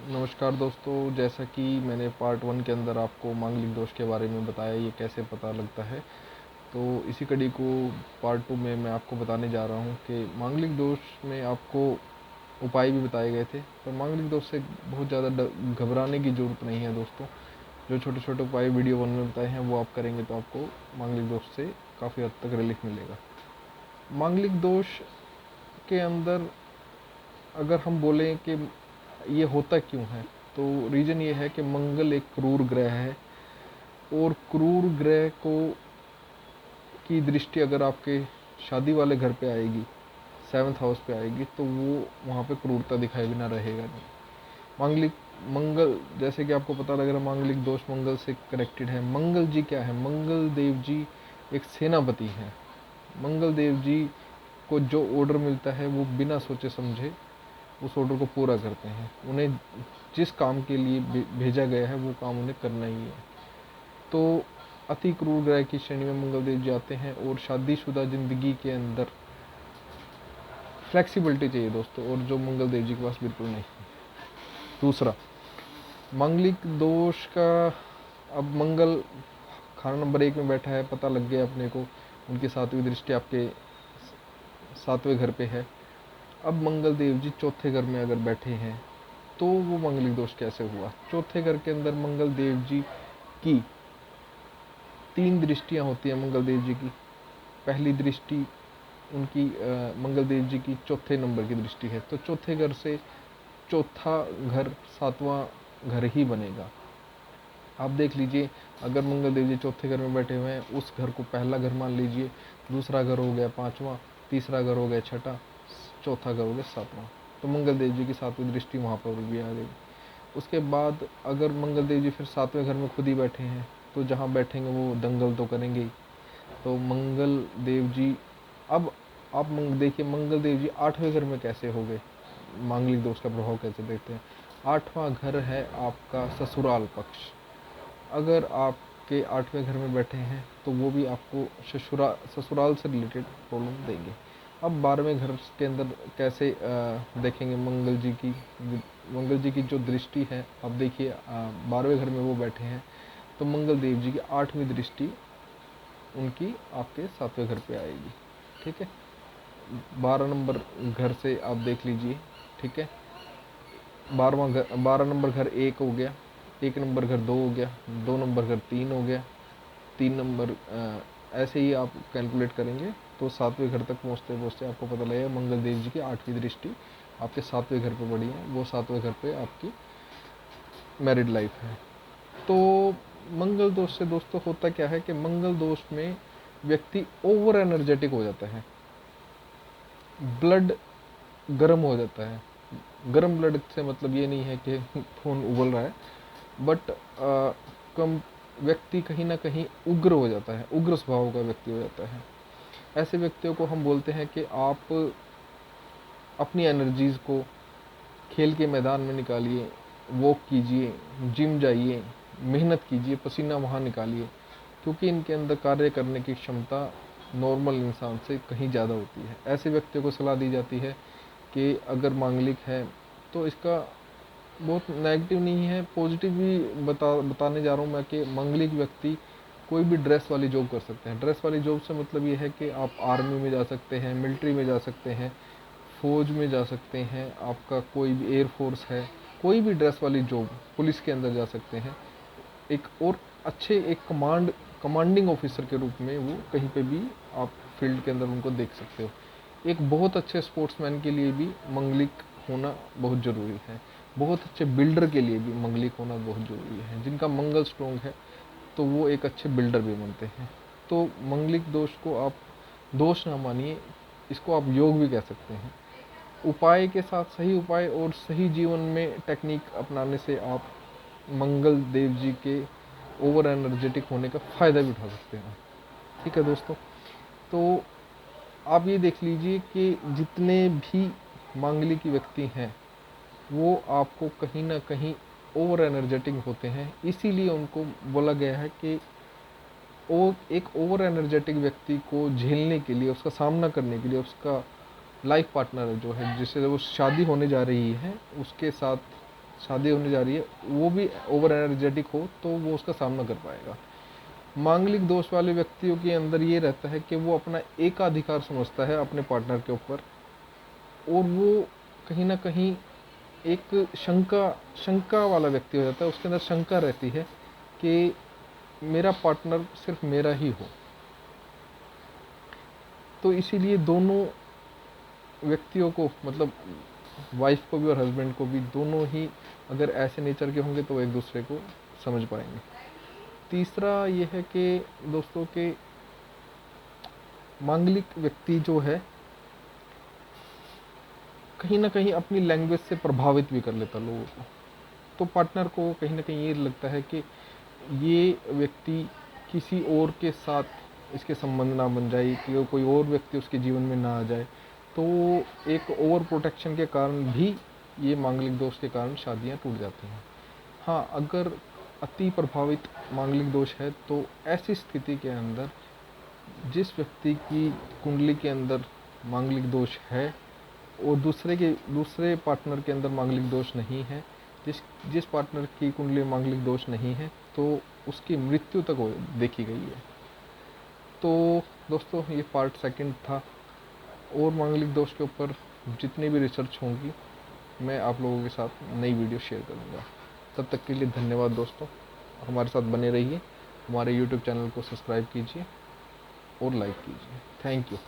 नमस्कार दोस्तों, जैसा कि मैंने पार्ट 1 के अंदर आपको मांगलिक दोष के बारे में बताया, ये कैसे पता लगता है। तो इसी कड़ी को पार्ट 2 में मैं आपको बताने जा रहा हूँ कि मांगलिक दोष में आपको उपाय भी बताए गए थे, पर मांगलिक दोष से बहुत ज़्यादा घबराने की ज़रूरत नहीं है दोस्तों। जो छोटे छोटे उपाय वीडियो 1 में बताए हैं वो आप करेंगे तो आपको मांगलिक दोष से काफ़ी हद तक रिलीफ मिलेगा। मांगलिक दोष के अंदर अगर हम बोलें कि ये होता क्यों है, तो रीज़न ये है कि मंगल एक क्रूर ग्रह है, और क्रूर ग्रह को की दृष्टि अगर आपके शादी वाले घर पे आएगी, 7th हाउस पे आएगी, तो वो वहाँ पे क्रूरता दिखाए बिना रहेगा नहीं। मांगलिक मंगल, जैसे कि आपको पता लग रहा है, मांगलिक दोष मंगल से कनेक्टेड है। मंगल जी क्या है? मंगल देव जी एक सेनापति हैं। मंगल देव जी को जो ऑर्डर मिलता है वो बिना सोचे समझे उस ऑर्डर को पूरा करते हैं। उन्हें जिस काम के लिए भेजा गया है वो काम उन्हें करना ही है। तो अति क्रूर ग्रह की श्रेणी में मंगल देव जी आते हैं, और शादीशुदा जिंदगी के अंदर फ्लेक्सिबिलिटी चाहिए दोस्तों, और जो मंगल देव जी के पास बिल्कुल नहीं है। दूसरा, मांगलिक दोष का, अब मंगल खाना नंबर 1 में बैठा है, पता लग गया अपने को, उनकी 7वीं दृष्टि आपके 7वें घर पे है। अब मंगल देव जी चौथे घर में अगर बैठे हैं तो वो मांगलिक दोष कैसे हुआ? चौथे घर के अंदर मंगल देव जी की 3 दृष्टियां होती हैं मंगल देव जी की। पहली दृष्टि उनकी मंगल देव जी की चौथे नंबर की दृष्टि है, तो चौथे घर से चौथा घर 7वां घर ही बनेगा। आप देख लीजिए, अगर मंगल देव जी चौथे घर में बैठे हुए हैं, उस घर को पहला घर मान लीजिए, दूसरा घर हो गया 5वां, तीसरा घर हो गया 6ठा, चौथा घर हो गया 7वां, तो मंगल देव जी की 7वीं दृष्टि वहाँ पर भी आ गई। उसके बाद अगर मंगल देव जी फिर 7वें घर में खुद ही बैठे हैं, तो जहाँ बैठेंगे वो दंगल तो करेंगे ही। तो मंगल देव जी, अब आप देखिए मंगल देव जी 8वें घर में कैसे हो गए, मांगलिक दोष का प्रभाव कैसे देखते हैं। 8वां घर है आपका ससुराल पक्ष। अगर आपके 8वें घर में बैठे हैं तो वो भी आपको ससुराल से रिलेटेड प्रॉब्लम देंगे। अब 12वें घर के अंदर कैसे देखेंगे मंगल जी की जो दृष्टि है। अब देखिए 12वें घर में वो बैठे हैं, तो मंगल देव जी की 8वीं दृष्टि उनकी आपके 7वें घर पे आएगी। ठीक है, 12 नंबर घर से आप देख लीजिए। ठीक है, 12 नंबर घर 1 हो गया, 1 नंबर घर 2 हो गया, 2 नंबर घर 3 हो गया, 3 नंबर ऐसे ही आप कैलकुलेट करेंगे तो 7वें घर तक पहुँचते पहुँचते आपको पता लगेगा मंगल देव जी की 8वीं दृष्टि आपके 7वें घर पे पड़ी है। वो 7वें घर पे आपकी मैरिड लाइफ है। तो मंगल दोष से दोस्तों होता क्या है कि मंगल दोष में व्यक्ति ओवर एनर्जेटिक हो जाता है, ब्लड गर्म हो जाता है। गर्म ब्लड से मतलब ये नहीं है कि खून उबल रहा है, बट कम व्यक्ति कहीं ना कहीं उग्र हो जाता है, उग्र स्वभाव का व्यक्ति हो जाता है। ऐसे व्यक्तियों को हम बोलते हैं कि आप अपनी एनर्जीज़ को खेल के मैदान में निकालिए, वॉक कीजिए, जिम जाइए, मेहनत कीजिए, पसीना वहाँ निकालिए, क्योंकि इनके अंदर कार्य करने की क्षमता नॉर्मल इंसान से कहीं ज़्यादा होती है। ऐसे व्यक्तियों को सलाह दी जाती है कि अगर मांगलिक है तो इसका बहुत नेगेटिव नहीं है, पॉजिटिव भी बताने जा रहा हूँ मैं कि मांगलिक व्यक्ति कोई भी ड्रेस वाली जॉब कर सकते हैं। ड्रेस वाली जॉब से मतलब ये है कि आप आर्मी में जा सकते हैं, मिलिट्री में जा सकते हैं, फौज में जा सकते हैं, आपका कोई भी एयर फोर्स है, कोई भी ड्रेस वाली जॉब, पुलिस के अंदर जा सकते हैं। एक और अच्छे एक कमांडिंग ऑफिसर के रूप में वो कहीं पे भी आप फील्ड के अंदर उनको देख सकते हो। एक बहुत अच्छे स्पोर्ट्समैन के लिए भी मंगलिक होना बहुत ज़रूरी है। बहुत अच्छे बिल्डर के लिए भी मंगलिक होना बहुत ज़रूरी है। जिनका मंगल स्ट्रॉन्ग है तो वो एक अच्छे बिल्डर भी बनते हैं। तो मंगलिक दोष को आप दोष ना मानिए, इसको आप योग भी कह सकते हैं। उपाय के साथ, सही उपाय और सही जीवन में टेक्निक अपनाने से आप मंगल देव जी के ओवर एनर्जेटिक होने का फ़ायदा भी उठा सकते हैं। ठीक है दोस्तों, तो आप ये देख लीजिए कि जितने भी मांगलिक व्यक्ति हैं वो आपको कहीं ना कहीं ओवर एनर्जेटिक होते हैं। इसीलिए उनको बोला गया है कि वो एक ओवर एनर्जेटिक व्यक्ति को झेलने के लिए, उसका सामना करने के लिए, उसका लाइफ पार्टनर जो है जिससे वो शादी होने जा रही है उसके साथ शादी होने जा रही है वो भी ओवर एनर्जेटिक हो तो वो उसका सामना कर पाएगा। मांगलिक दोष वाले व्यक्तियों के अंदर ये रहता है कि वो अपना एकाधिकार समझता है अपने पार्टनर के ऊपर, और वो कहीं ना कहीं एक शंका शंका वाला व्यक्ति हो जाता है। उसके अंदर शंका रहती है कि मेरा पार्टनर सिर्फ मेरा ही हो। तो इसीलिए दोनों व्यक्तियों को, मतलब वाइफ को भी और हस्बैंड को भी, दोनों ही अगर ऐसे नेचर के होंगे तो वो एक दूसरे को समझ पाएंगे। तीसरा ये है कि दोस्तों के मांगलिक व्यक्ति जो है कहीं ना कहीं अपनी लैंग्वेज से प्रभावित भी कर लेता लोगों को। तो पार्टनर को कहीं ना कहीं ये लगता है कि ये व्यक्ति किसी और के साथ इसके संबंध ना बन जाए, कि कोई और व्यक्ति उसके जीवन में ना आ जाए। तो एक ओवर प्रोटेक्शन के कारण भी ये मांगलिक दोष के कारण शादियां टूट जाती हैं। हाँ, अगर अति प्रभावित मांगलिक दोष है तो ऐसी स्थिति के अंदर जिस व्यक्ति की कुंडली के अंदर मांगलिक दोष है और दूसरे पार्टनर के अंदर मांगलिक दोष नहीं है, जिस जिस पार्टनर की कुंडली में मांगलिक दोष नहीं है तो उसकी मृत्यु तक देखी गई है। तो दोस्तों ये पार्ट सेकंड था, और मांगलिक दोष के ऊपर जितनी भी रिसर्च होंगी मैं आप लोगों के साथ नई वीडियो शेयर करूँगा। तब तक के लिए धन्यवाद दोस्तों, हमारे साथ बने रहिए, हमारे YouTube चैनल को सब्सक्राइब कीजिए और लाइक कीजिए। Thank you.